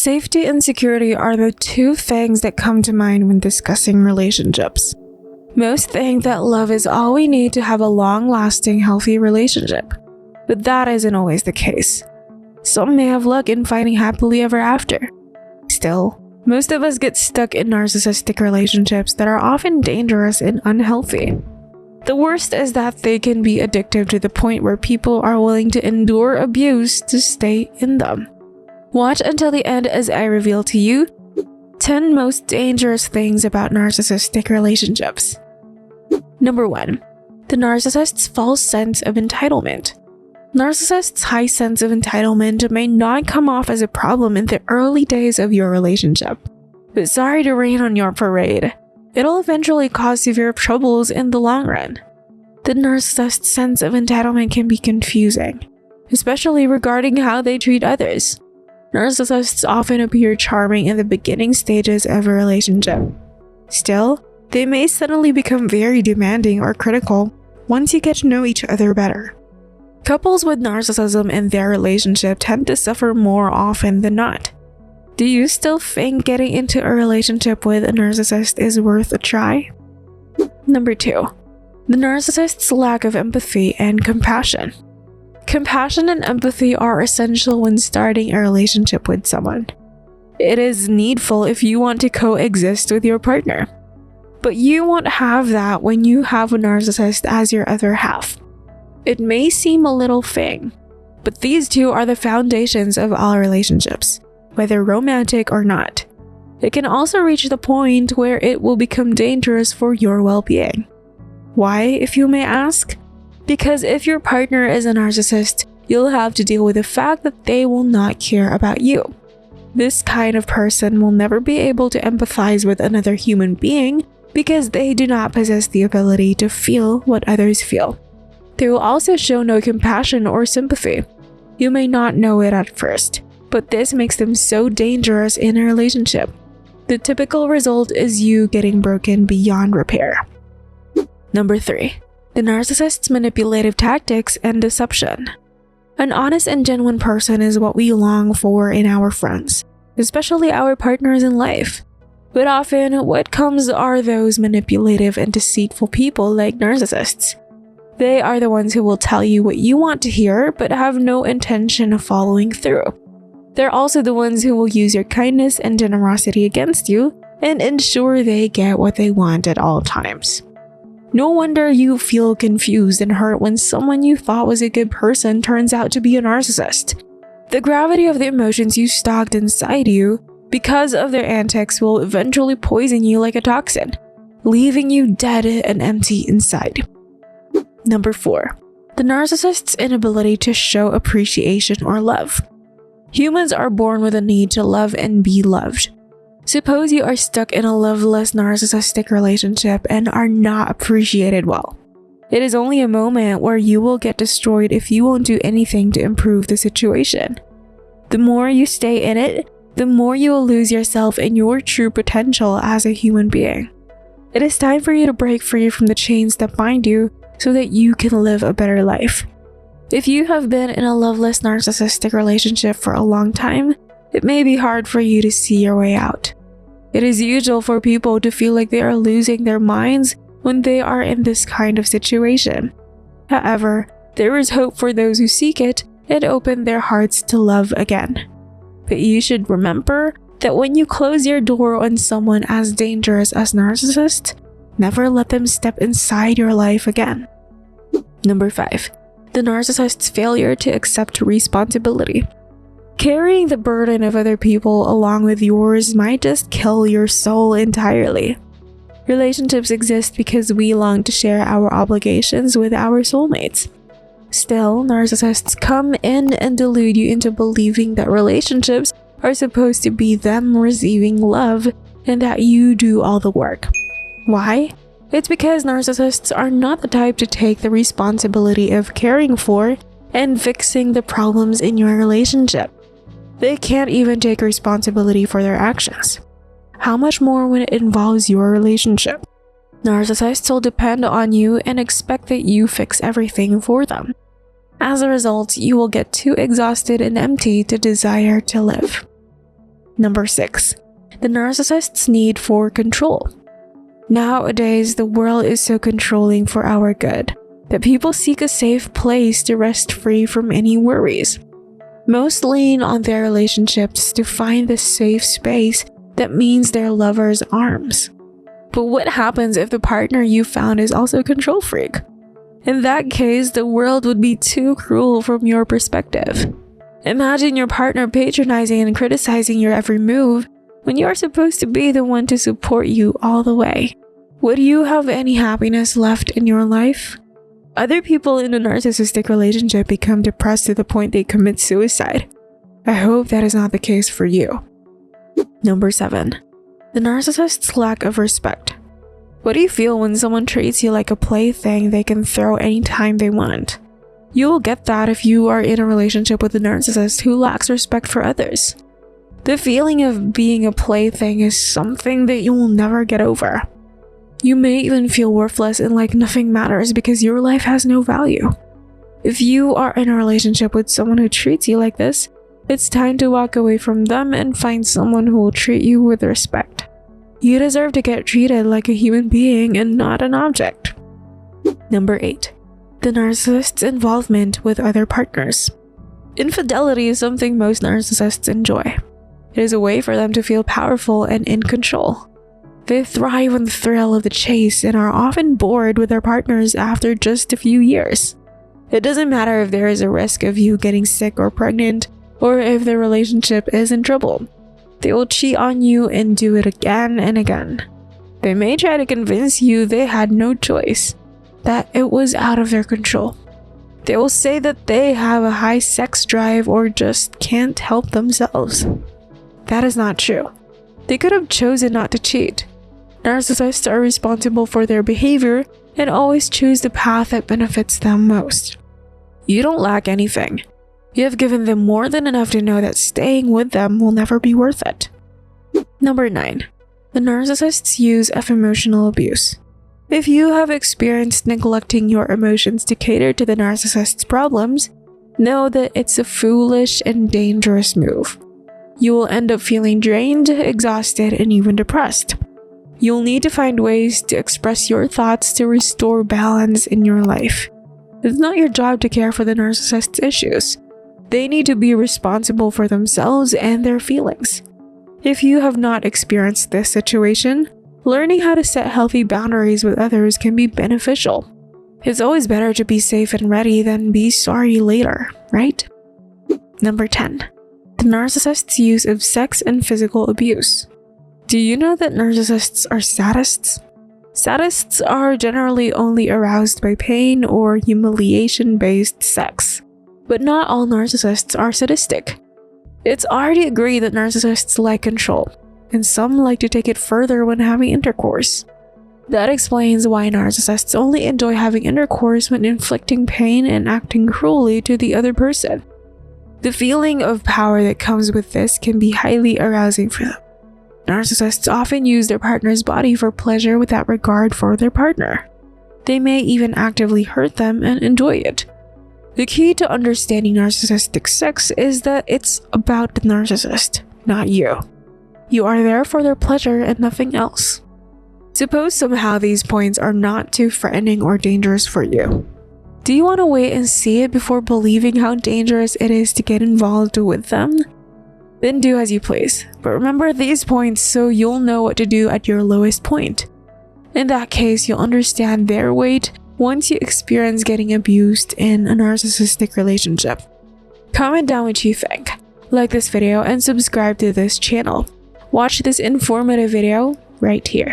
Safety and security are the two things that come to mind when discussing relationships. Most think that love is all we need to have a long-lasting, healthy relationship, but that isn't always the case. Some may have luck in finding happily ever after. Still, most of us get stuck in narcissistic relationships that are often dangerous and unhealthy. The worst is that they can be addictive to the point where people are willing to endure abuse to stay in them. Watch until the end as I reveal to you 10 most dangerous things about narcissistic relationships. Number 1. The narcissist's false sense of entitlement. Narcissists' high sense of entitlement may not come off as a problem in the early days of your relationship, but sorry to rain on your parade. It'll eventually cause severe troubles in the long run. The narcissist's sense of entitlement can be confusing, especially regarding how they treat others. Narcissists often appear charming in the beginning stages of a relationship. Still, they may suddenly become very demanding or critical once you get to know each other better. Couples with narcissism in their relationship tend to suffer more often than not. Do you still think getting into a relationship with a narcissist is worth a try? Number 2. The narcissist's lack of empathy and compassion. Compassion and empathy are essential when starting a relationship with someone. It is needful if you want to coexist with your partner. But you won't have that when you have a narcissist as your other half. It may seem a little thing, but these two are the foundations of all relationships, whether romantic or not. It can also reach the point where it will become dangerous for your well-being. Why, if you may ask? Because if your partner is a narcissist, you'll have to deal with the fact that they will not care about you. This kind of person will never be able to empathize with another human being because they do not possess the ability to feel what others feel. They will also show no compassion or sympathy. You may not know it at first, but this makes them so dangerous in a relationship. The typical result is you getting broken beyond repair. Number 3. The narcissist's manipulative tactics and deception. An honest and genuine person is what we long for in our friends, especially our partners in life. But often, what comes are those manipulative and deceitful people like narcissists. They are the ones who will tell you what you want to hear but have no intention of following through. They're also the ones who will use your kindness and generosity against you and ensure they get what they want at all times. No wonder you feel confused and hurt when someone you thought was a good person turns out to be a narcissist. The gravity of the emotions you stocked inside you because of their antics will eventually poison you like a toxin, leaving you dead and empty inside. Number 4. The narcissist's inability to show appreciation or love. Humans are born with a need to love and be loved. Suppose you are stuck in a loveless narcissistic relationship and are not appreciated well. It is only a moment where you will get destroyed if you won't do anything to improve the situation. The more you stay in it, the more you will lose yourself and your true potential as a human being. It is time for you to break free from the chains that bind you so that you can live a better life. If you have been in a loveless narcissistic relationship for a long time, it may be hard for you to see your way out. It is usual for people to feel like they are losing their minds when they are in this kind of situation. However, there is hope for those who seek it and open their hearts to love again. But you should remember that when you close your door on someone as dangerous as narcissist, never let them step inside your life again. Number 5. The narcissist's failure to accept responsibility. Carrying the burden of other people along with yours might just kill your soul entirely. Relationships exist because we long to share our obligations with our soulmates. Still, narcissists come in and delude you into believing that relationships are supposed to be them receiving love and that you do all the work. Why? It's because narcissists are not the type to take the responsibility of caring for and fixing the problems in your relationship. They can't even take responsibility for their actions. How much more when it involves your relationship? Narcissists will depend on you and expect that you fix everything for them. As a result, you will get too exhausted and empty to desire to live. Number 6. The narcissist's need for control. Nowadays, the world is so controlling for our good that people seek a safe place to rest free from any worries. Most lean on their relationships to find the safe space that means their lover's arms. But what happens if the partner you found is also a control freak? In that case, the world would be too cruel from your perspective. Imagine your partner patronizing and criticizing your every move when you are supposed to be the one to support you all the way. Would you have any happiness left in your life? Other people in a narcissistic relationship become depressed to the point they commit suicide. I hope that is not the case for you. Number 7. The narcissist's lack of respect. What do you feel when someone treats you like a plaything they can throw anytime they want? You will get that if you are in a relationship with a narcissist who lacks respect for others. The feeling of being a plaything is something that you will never get over. You may even feel worthless and like nothing matters because your life has no value. If you are in a relationship with someone who treats you like this, it's time to walk away from them and find someone who will treat you with respect. You deserve to get treated like a human being and not an object. Number 8. The narcissist's involvement with other partners. Infidelity is something most narcissists enjoy. It is a way for them to feel powerful and in control. They thrive on the thrill of the chase and are often bored with their partners after just a few years. It doesn't matter if there is a risk of you getting sick or pregnant, or if the relationship is in trouble. They will cheat on you and do it again and again. They may try to convince you they had no choice, that it was out of their control. They will say that they have a high sex drive or just can't help themselves. That is not true. They could have chosen not to cheat. Narcissists are responsible for their behavior and always choose the path that benefits them most. You don't lack anything. You have given them more than enough to know that staying with them will never be worth it. Number 9. The narcissist's use of emotional abuse. If you have experienced neglecting your emotions to cater to the narcissist's problems, know that it's a foolish and dangerous move. You will end up feeling drained, exhausted, and even depressed. You'll need to find ways to express your thoughts to restore balance in your life. It's not your job to care for the narcissist's issues. They need to be responsible for themselves and their feelings. If you have not experienced this situation, learning how to set healthy boundaries with others can be beneficial. It's always better to be safe and ready than be sorry later, right? Number 10. The narcissist's use of sex and physical abuse. Do you know that narcissists are sadists? Sadists are generally only aroused by pain or humiliation-based sex. But not all narcissists are sadistic. It's already agreed that narcissists like control, and some like to take it further when having intercourse. That explains why narcissists only enjoy having intercourse when inflicting pain and acting cruelly to the other person. The feeling of power that comes with this can be highly arousing for them. Narcissists often use their partner's body for pleasure without regard for their partner. They may even actively hurt them and enjoy it. The key to understanding narcissistic sex is that it's about the narcissist, not you. You are there for their pleasure and nothing else. Suppose somehow these points are not too threatening or dangerous for you. Do you want to wait and see it before believing how dangerous it is to get involved with them? Then do as you please, but remember these points so you'll know what to do at your lowest point. In that case, you'll understand their weight once you experience getting abused in a narcissistic relationship. Comment down what you think, like this video, and subscribe to this channel. Watch this informative video right here.